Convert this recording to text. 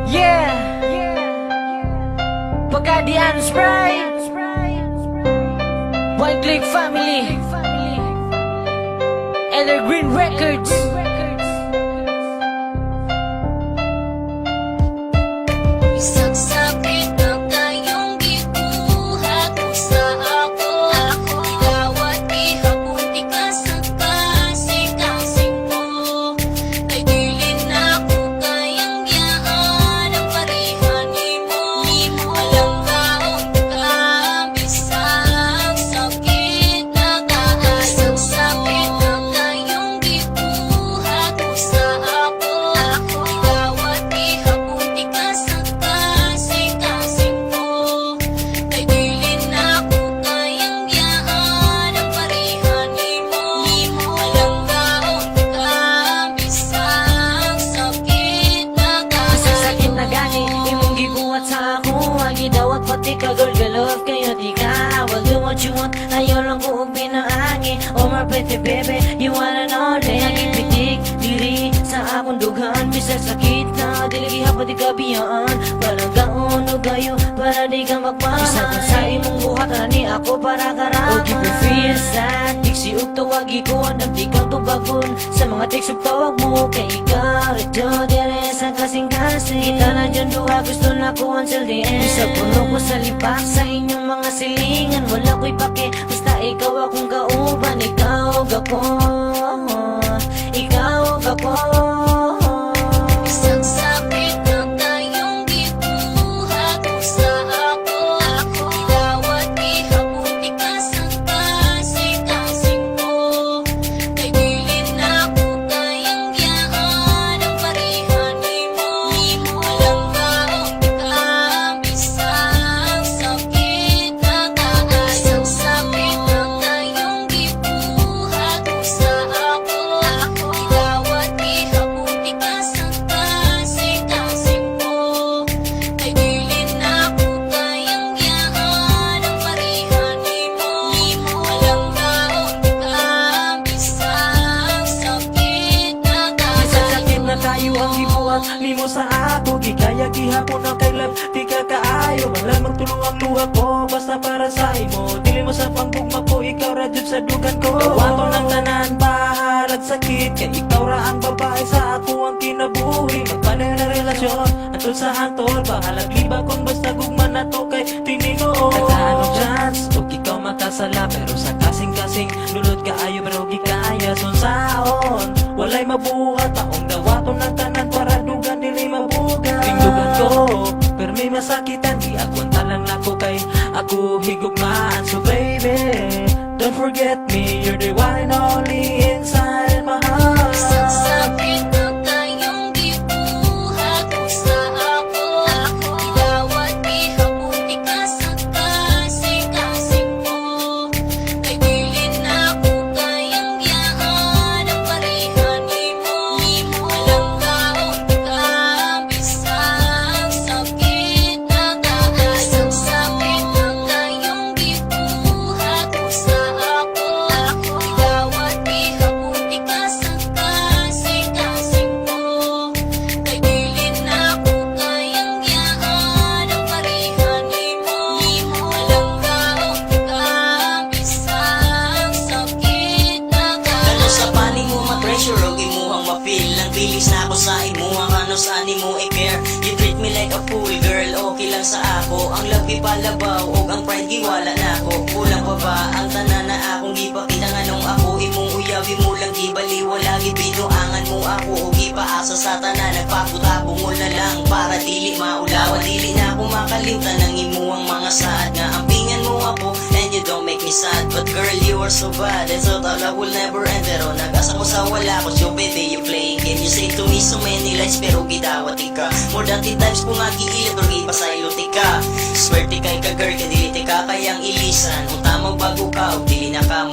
Yeah, Pagadian Spray, One Click Family, Evergreen Records. Isang sakit na kayong gibuhat mo sa ako. Ilawat ihapon di ka sa kasing-kasing mo. Kay dili na ko kayang yaan ang parehan nimo. Alam kaon ka, bisang sakit na kaayo. Isang sakit na kayong gibuhat mo sa ako. Ilawat ihapon di ka sa kasing-kasing mo. Kay dili na ko kayang yaan ang parehan nimo. Alam kaon ka, bisang sakit na kaayo. Isang sakit na gani, imong gibuhat sa ako. Agi dawat pati ka girl, galove kayo di ka. I will do what you want, ayaw lang ko pinaangi. Oh my pretty baby, you wanna know day. Agi pitik, diri sa akong dughan. Bisag sakit na, dili gihapon di ka biyaan. Parang gaon o gayo, para di ka magmahal. Isang sa imong buhat, ani ako para karaman. Oh keep your feels sad, tiksi ug tawagi ko. Nagdi kang tubagon, sa mga text ug tawag mo. Kay ikaw, ito dire sa kasing-kasing. Kita na dyan duha, gusto na ko until the end. Bisag puno ko sa lipak sa inyong mga silingan. Wala ko'y pake, basta ikaw akong kauban. Ikaw ug ako, ikaw ug ako. Isang sakit na kayong gibuhat mo sa ako. Ilawat ihapon di ka sa kasing-kasing mo. Kay dili na ko kayang yaan ang parehan nimo. Alam kaon ka, bisang sakit na kaayo. Isang sakit na kayong gibuhat mo sa ako. Ilawat ihapon di ka sa kasing-kasing mo. Kay dili na ko kayang yaan ang parehan nimo. Alam kaon ka, bisang sakit na Isang sakit na kaayo. tayo ang gibuhat nimo sa ako. Gikaya gihapon ang kay love, di ka kaayo. Malamang tulong ang luha ko, basta para sa imo. Dili mo sa panggugma ko, ikaw ra jud sa dugan ko. Gawato ng tanan, bahalag sakit. Kay ikaw ra ang babae sa ako ang kinabuhi. Magpaner na relasyon, atol sa hantol. Bahalag liba kung basta gugma na to kay tinino. Nagtaanong chance, ug ikaw makasala. Pero sa kasing-kasing, lulot ka ayo pero gikaya sunsaon. Walay mabuhat, taong dawaton ng tanan para dugan dili mabugan. Tingdugan ko, pero may masakitan. Di agwanta lang nako kay ako higugmaan. So baby, don't forget me, you're the one and only inside my heart. Isang sakit na kayong gibuhat mo sa ako. Ilawat ihapon di ka sa kasing-kasing mo. Kay dili na ko kayang yaan ang parehan nimo. Alam kaon ka, bisang sakit na kaayo. Isang sakit na kayong gibuhat mo sa ako. Ilawat ihapon di ka sa kasing-kasing mo. Kay dili na ko kayang yaan ang parehan nimo. Alam kaon ka, bisang sakit na Kano sa kaayo. paning mo ma-pressure og imuhang ma-feel. Nang bilis na ako sa imuhang ano sa mo i-care. You treat me like a fool girl, okay lang sa ako. Ang love ipalabaw og ang pride giwala na ako. Kulang pa ba ang tanan na akong gipakita nganong ako imong uyawi mo lang gibaliwala gibinuangan mo ako og ipaasa sa tanan nagpakutabungol na lang para dili maulawan. Dili na ako makalimtan ng imuhang mga saad nga ampingan mo ako and you don't make me sad. But girl you are so bad and so thought I will never end. Pero nag-asa ko sa wala ko so baby you playing game. You say to me so many lies pero gidawat ka. More than 10 times ko nga giilit pero gipasaylo tika. Swerte kay ka girl kay dili tika kayang ilisan. Kung tamang bago ka o dili na ka